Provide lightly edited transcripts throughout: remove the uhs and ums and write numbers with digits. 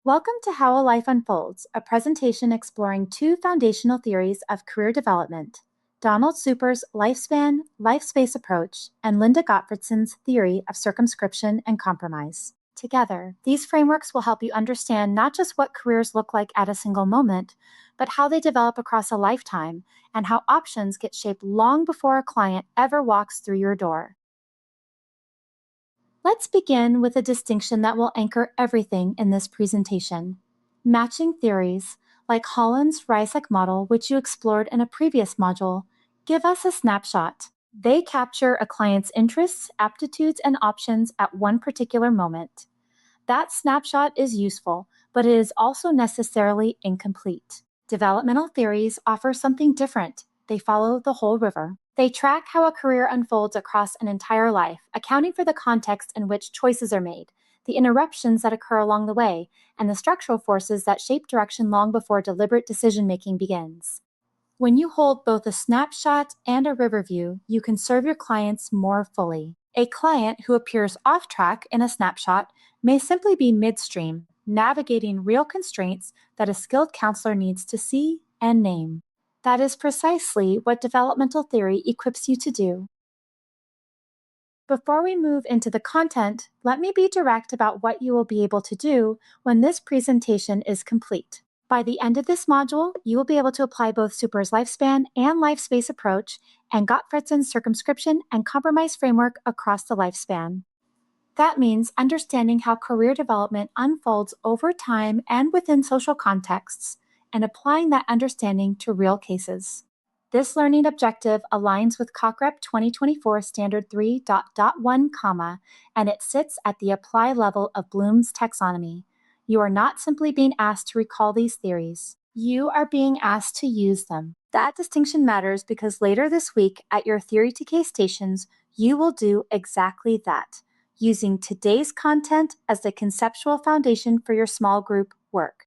Welcome to How a Life Unfolds, a presentation exploring two foundational theories of career development, Donald Super's lifespan, life-space approach, and Linda Gottfredson's theory of circumscription and compromise. Together, these frameworks will help you understand not just what careers look like at a single moment, but how they develop across a lifetime and how options get shaped long before a client ever walks through your door. Let's begin with a distinction that will anchor everything in this presentation. Matching theories, like Holland's Ryesack model, which you explored in a previous module, give us a snapshot. They capture a client's interests, aptitudes, and options at one particular moment. That snapshot is useful, but it is also necessarily incomplete. Developmental theories offer something different. They follow the whole river. They track how a career unfolds across an entire life, accounting for the context in which choices are made, the interruptions that occur along the way, and the structural forces that shape direction long before deliberate decision-making begins. When you hold both a snapshot and a river view, you can serve your clients more fully. A client who appears off track in a snapshot may simply be midstream, navigating real constraints that a skilled counselor needs to see and name. That is precisely what developmental theory equips you to do. Before we move into the content, let me be direct about what you will be able to do when this presentation is complete. By the end of this module, you will be able to apply both Super's lifespan and life-space approach and Gottfredson's circumscription and compromise framework across the lifespan. That means understanding how career development unfolds over time and within social contexts, and applying that understanding to real cases. This learning objective aligns with COCREP 2024 Standard 3.1, and it sits at the apply level of Bloom's taxonomy. You are not simply being asked to recall these theories. You are being asked to use them. That distinction matters because later this week at your Theory to Case stations, you will do exactly that, using today's content as the conceptual foundation for your small group work.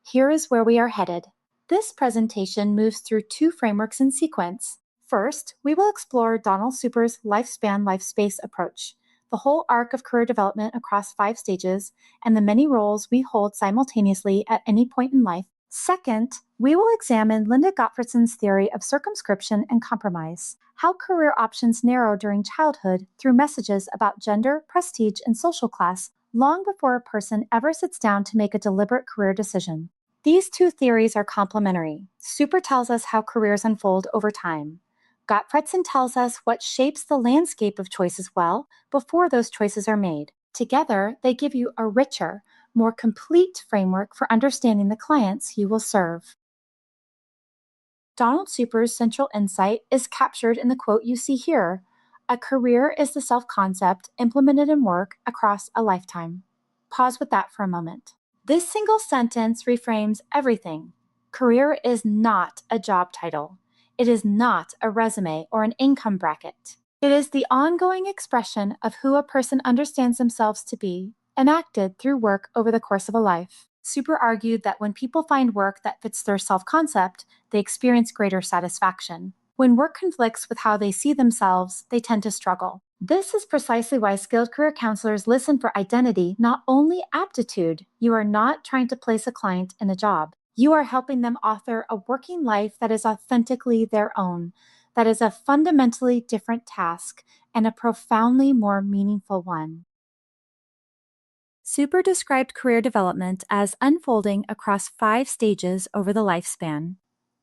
Here is where we are headed. This presentation moves through two frameworks in sequence. First, we will explore Donald Super's lifespan life-space approach, the whole arc of career development across 5 stages, and the many roles we hold simultaneously at any point in life. Second, we will examine Linda Gottfredson's theory of circumscription and compromise, how career options narrow during childhood through messages about gender, prestige, and social class, long before a person ever sits down to make a deliberate career decision. These two theories are complementary. Super tells us how careers unfold over time. Gottfredson tells us what shapes the landscape of choices well before those choices are made. Together, they give you a richer, more complete framework for understanding the clients you will serve. Donald Super's central insight is captured in the quote you see here: "A career is the self-concept implemented in work across a lifetime." Pause with that for a moment. This single sentence reframes everything. Career is not a job title. It is not a resume or an income bracket. It is the ongoing expression of who a person understands themselves to be, enacted through work over the course of a life. Super argued that when people find work that fits their self-concept, they experience greater satisfaction. When work conflicts with how they see themselves, they tend to struggle. This is precisely why skilled career counselors listen for identity, not only aptitude. You are not trying to place a client in a job. You are helping them author a working life that is authentically their own, that is a fundamentally different task and a profoundly more meaningful one. Super described career development as unfolding across 5 stages over the lifespan.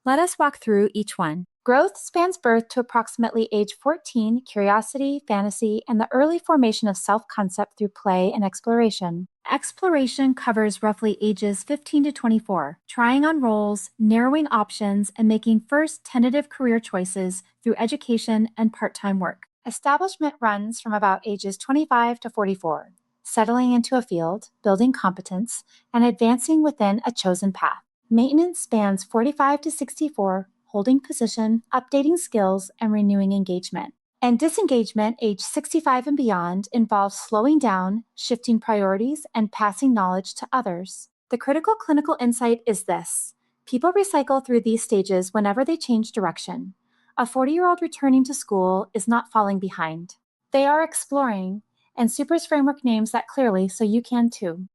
Let us walk through each one. Growth spans birth to approximately age 14, curiosity, fantasy, and the early formation of self-concept through play and exploration. Exploration covers roughly ages 15 to 24, trying on roles, narrowing options, and making first tentative career choices through education and part-time work. Establishment runs from about ages 25 to 44, settling into a field, building competence, and advancing within a chosen path. Maintenance spans 45 to 64, holding position, updating skills, and renewing engagement. And disengagement, age 65 and beyond, involves slowing down, shifting priorities, and passing knowledge to others. The critical clinical insight is this: people recycle through these stages whenever they change direction. A 40-year-old returning to school is not falling behind. They are exploring, and Super's framework names that clearly so you can too.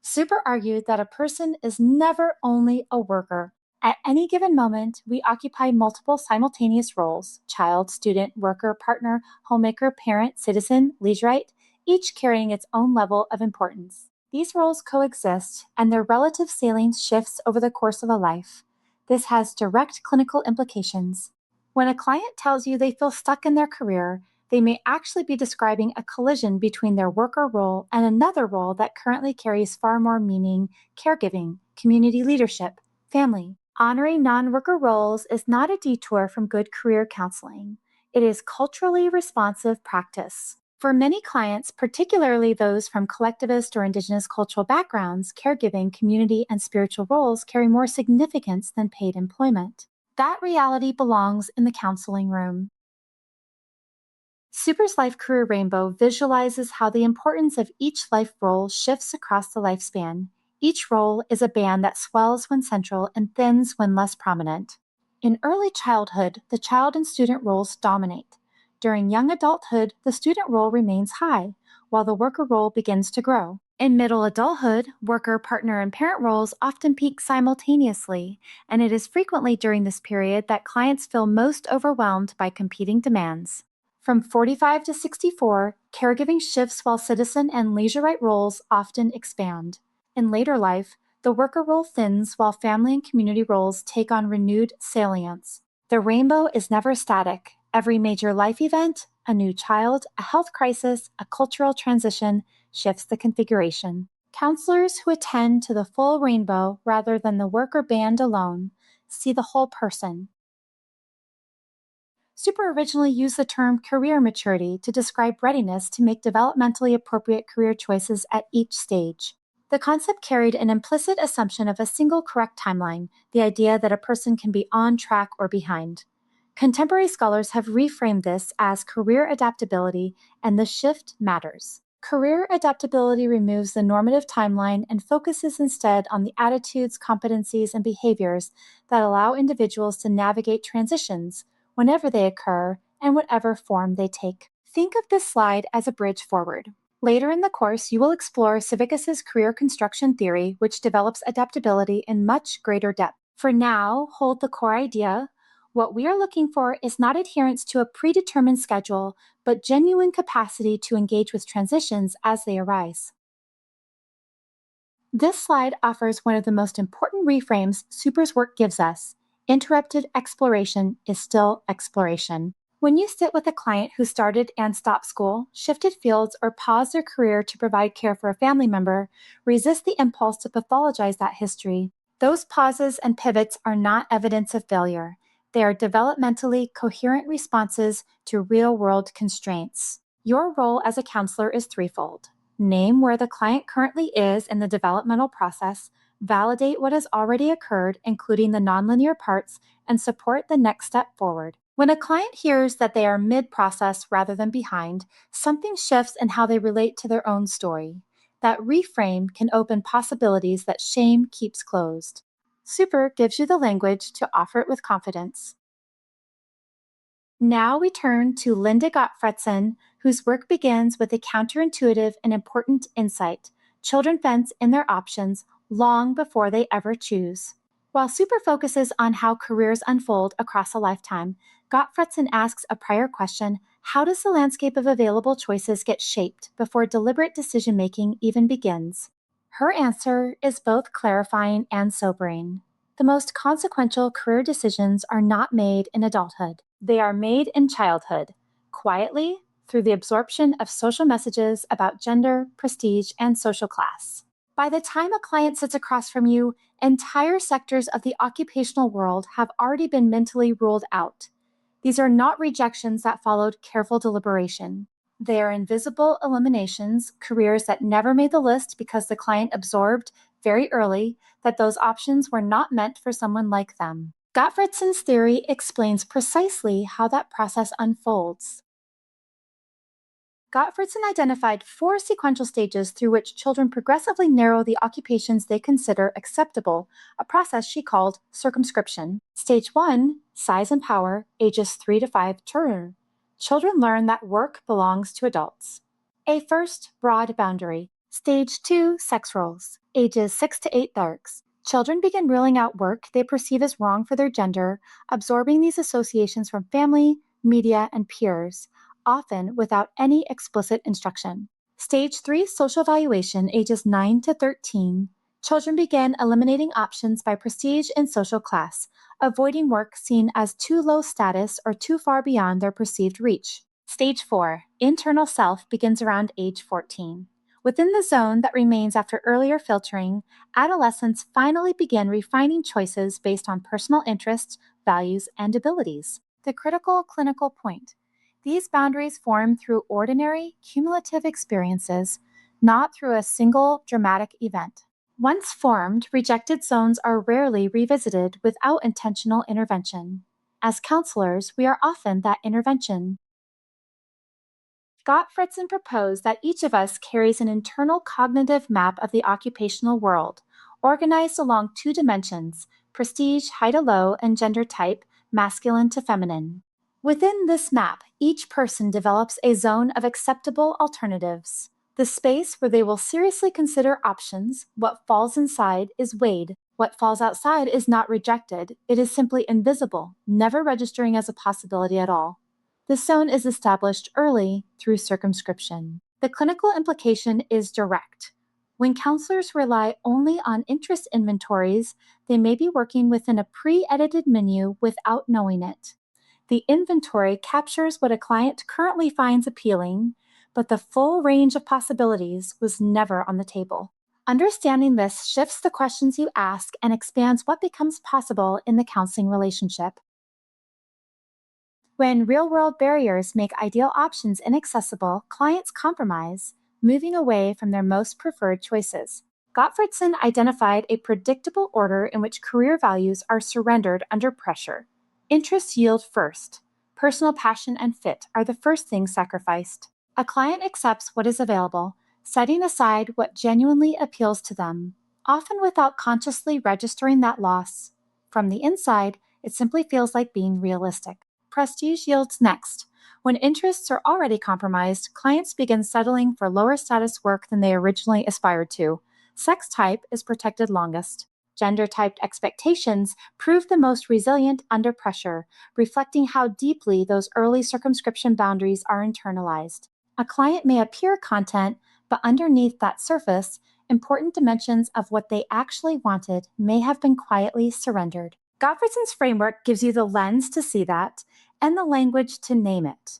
Super argued that a person is never only a worker. At any given moment, we occupy multiple simultaneous roles: child, student, worker, partner, homemaker, parent, citizen, leisureite, each carrying its own level of importance. These roles coexist, and their relative salience shifts over the course of a life. This has direct clinical implications. When a client tells you they feel stuck in their career, they may actually be describing a collision between their worker role and another role that currently carries far more meaning: caregiving, community leadership, family. Honoring non worker roles is not a detour from good career counseling. It is culturally responsive practice. For many clients, particularly those from collectivist or indigenous cultural backgrounds, caregiving, community, and spiritual roles carry more significance than paid employment. That reality belongs in the counseling room. Super's Life Career Rainbow visualizes how the importance of each life role shifts across the lifespan. Each role is a band that swells when central and thins when less prominent. In early childhood, the child and student roles dominate. During young adulthood, the student role remains high, while the worker role begins to grow. In middle adulthood, worker, partner, and parent roles often peak simultaneously, and it is frequently during this period that clients feel most overwhelmed by competing demands. From 45 to 64, caregiving shifts while citizen and leisureite roles often expand. In later life, the worker role thins while family and community roles take on renewed salience. The rainbow is never static. Every major life event, a new child, a health crisis, a cultural transition, shifts the configuration. Counselors who attend to the full rainbow rather than the worker band alone see the whole person. Super originally used the term career maturity to describe readiness to make developmentally appropriate career choices at each stage. The concept carried an implicit assumption of a single correct timeline, the idea that a person can be on track or behind. Contemporary scholars have reframed this as career adaptability, and the shift matters. Career adaptability removes the normative timeline and focuses instead on the attitudes, competencies, and behaviors that allow individuals to navigate transitions whenever they occur and whatever form they take. Think of this slide as a bridge forward. Later in the course, you will explore Civicus's career construction theory, which develops adaptability in much greater depth. For now, hold the core idea. What we are looking for is not adherence to a predetermined schedule, but genuine capacity to engage with transitions as they arise. This slide offers one of the most important reframes Super's work gives us. Interrupted exploration is still exploration. When you sit with a client who started and stopped school, shifted fields, or paused their career to provide care for a family member, resist the impulse to pathologize that history. Those pauses and pivots are not evidence of failure. They are developmentally coherent responses to real-world constraints. Your role as a counselor is threefold. Name where the client currently is in the developmental process, validate what has already occurred, including the nonlinear parts, and support the next step forward. When a client hears that they are mid-process rather than behind, something shifts in how they relate to their own story. That reframe can open possibilities that shame keeps closed. Super gives you the language to offer it with confidence. Now we turn to Linda Gottfredson, whose work begins with a counterintuitive and important insight. Children fence in their options long before they ever choose. While Super focuses on how careers unfold across a lifetime, Gottfredson asks a prior question: how does the landscape of available choices get shaped before deliberate decision-making even begins? Her answer is both clarifying and sobering. The most consequential career decisions are not made in adulthood. They are made in childhood, quietly, through the absorption of social messages about gender, prestige, and social class. By the time a client sits across from you, entire sectors of the occupational world have already been mentally ruled out. These are not rejections that followed careful deliberation. They are invisible eliminations, careers that never made the list because the client absorbed very early that those options were not meant for someone like them. Gottfredson's theory explains precisely how that process unfolds. Gottfredson identified 4 sequential stages through which children progressively narrow the occupations they consider acceptable, a process she called circumscription. Stage 1, size and power, ages 3 to 5 children learn that work belongs to adults. A first broad boundary. Stage 2, sex roles, ages 6 to 8 darks. Children begin ruling out work they perceive as wrong for their gender, absorbing these associations from family, media, and peers, often without any explicit instruction. Stage 3, social evaluation, ages 9 to 13. Children begin eliminating options by prestige and social class, avoiding work seen as too low status or too far beyond their perceived reach. Stage 4, internal self, begins around age 14. Within the zone that remains after earlier filtering, adolescents finally begin refining choices based on personal interests, values, and abilities. The critical clinical point. These boundaries form through ordinary, cumulative experiences, not through a single dramatic event. Once formed, rejected zones are rarely revisited without intentional intervention. As counselors, we are often that intervention. Gottfredson proposed that each of us carries an internal cognitive map of the occupational world, organized along two dimensions: prestige, high to low, and gender type, masculine to feminine. Within this map, each person develops a zone of acceptable alternatives, the space where they will seriously consider options. What falls inside is weighed. What falls outside is not rejected, it is simply invisible, never registering as a possibility at all. The zone is established early through circumscription. The clinical implication is direct. When counselors rely only on interest inventories, they may be working within a pre-edited menu without knowing it. The inventory captures what a client currently finds appealing, but the full range of possibilities was never on the table. Understanding this shifts the questions you ask and expands what becomes possible in the counseling relationship. When real-world barriers make ideal options inaccessible, clients compromise, moving away from their most preferred choices. Gottfredson identified a predictable order in which career values are surrendered under pressure. Interests yield first. Personal passion and fit are the first things sacrificed. A client accepts what is available, setting aside what genuinely appeals to them, often without consciously registering that loss. From the inside, it simply feels like being realistic. Prestige yields next. When interests are already compromised, clients begin settling for lower status work than they originally aspired to. Sex type is protected longest. Gender-typed expectations prove the most resilient under pressure, reflecting how deeply those early circumscription boundaries are internalized. A client may appear content, but underneath that surface, important dimensions of what they actually wanted may have been quietly surrendered. Gottfredson's framework gives you the lens to see that and the language to name it.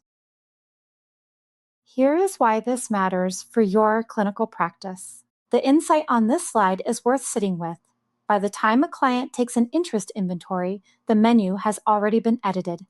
Here is why this matters for your clinical practice. The insight on this slide is worth sitting with. By the time a client takes an interest inventory, the menu has already been edited.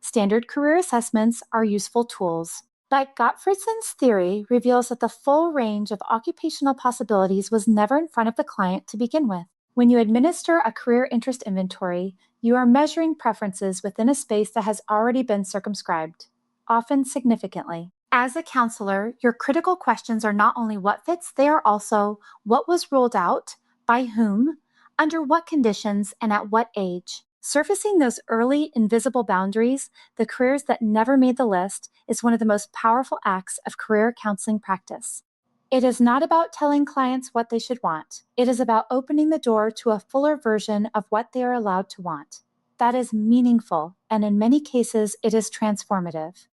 Standard career assessments are useful tools. But Gottfredson's theory reveals that the full range of occupational possibilities was never in front of the client to begin with. When you administer a career interest inventory, you are measuring preferences within a space that has already been circumscribed, often significantly. As a counselor, your critical questions are not only what fits, they are also what was ruled out, by whom, under what conditions, and at what age. Surfacing those early, invisible boundaries, the careers that never made the list, is one of the most powerful acts of career counseling practice. It is not about telling clients what they should want. It is about opening the door to a fuller version of what they are allowed to want. That is meaningful, and in many cases, it is transformative.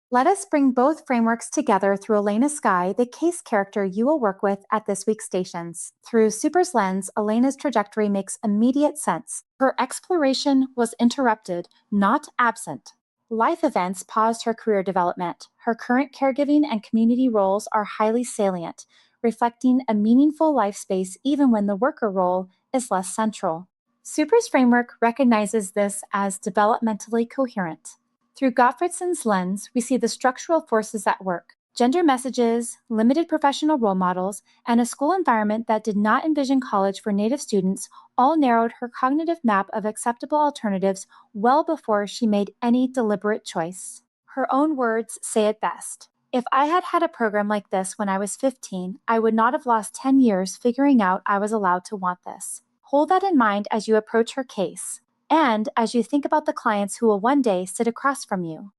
Let us bring both frameworks together through Elena Skye, the case character you will work with at this week's stations. Through Super's lens, Elena's trajectory makes immediate sense. Her exploration was interrupted, not absent. Life events paused her career development. Her current caregiving and community roles are highly salient, reflecting a meaningful life space even when the worker role is less central. Super's framework recognizes this as developmentally coherent. Through Gottfredson's lens, we see the structural forces at work: gender messages, limited professional role models, and a school environment that did not envision college for Native students all narrowed her cognitive map of acceptable alternatives well before she made any deliberate choice. Her own words say it best. If I had had a program like this when I was 15, I would not have lost 10 years figuring out I was allowed to want this. Hold that in mind as you approach her case, and as you think about the clients who will one day sit across from you.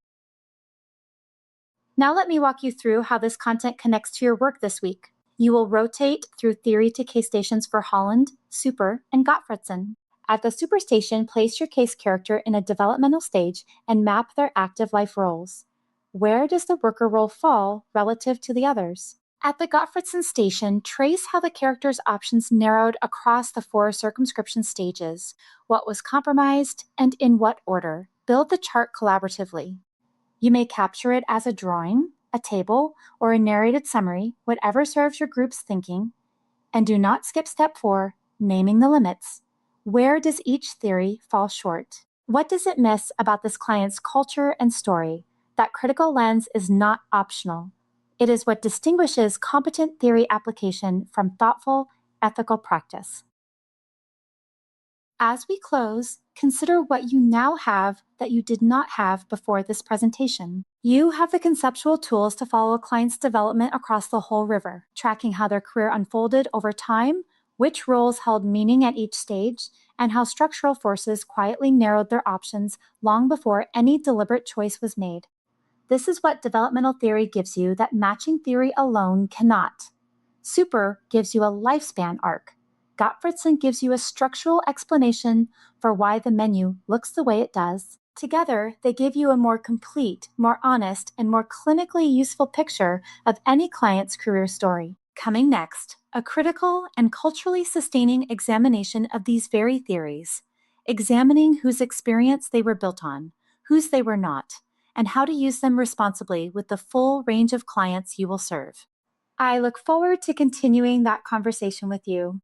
Now let me walk you through how this content connects to your work this week. You will rotate through theory to case stations for Holland, Super, and Gottfredson. At the Super station, place your case character in a developmental stage and map their active life roles. Where does the worker role fall relative to the others? At the Gottfredson station, trace how the character's options narrowed across the 4 circumscription stages, what was compromised, and in what order. Build the chart collaboratively. You may capture it as a drawing, a table, or a narrated summary, whatever serves your group's thinking. And do not skip step 4, naming the limits. Where does each theory fall short? What does it miss about this client's culture and story? That critical lens is not optional. It is what distinguishes competent theory application from thoughtful, ethical practice. As we close, consider what you now have that you did not have before this presentation. You have the conceptual tools to follow a client's development across the whole river, tracking how their career unfolded over time, which roles held meaning at each stage, and how structural forces quietly narrowed their options long before any deliberate choice was made. This is what developmental theory gives you that matching theory alone cannot. Super gives you a lifespan arc. Gottfredson gives you a structural explanation for why the menu looks the way it does. Together, they give you a more complete, more honest, and more clinically useful picture of any client's career story. Coming next, a critical and culturally sustaining examination of these very theories, examining whose experience they were built on, whose they were not, and how to use them responsibly with the full range of clients you will serve. I look forward to continuing that conversation with you.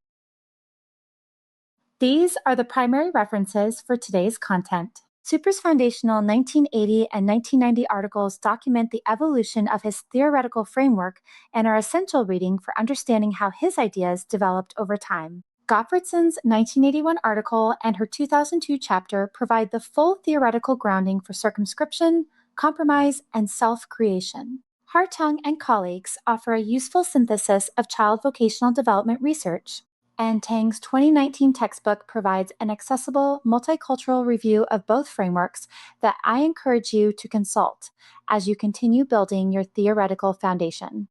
These are the primary references for today's content. Super's foundational 1980 and 1990 articles document the evolution of his theoretical framework and are essential reading for understanding how his ideas developed over time. Gottfredson's 1981 article and her 2002 chapter provide the full theoretical grounding for circumscription, compromise, and self-creation. Hartung and colleagues offer a useful synthesis of child vocational development research, and Tang's 2019 textbook provides an accessible, multicultural review of both frameworks that I encourage you to consult as you continue building your theoretical foundation.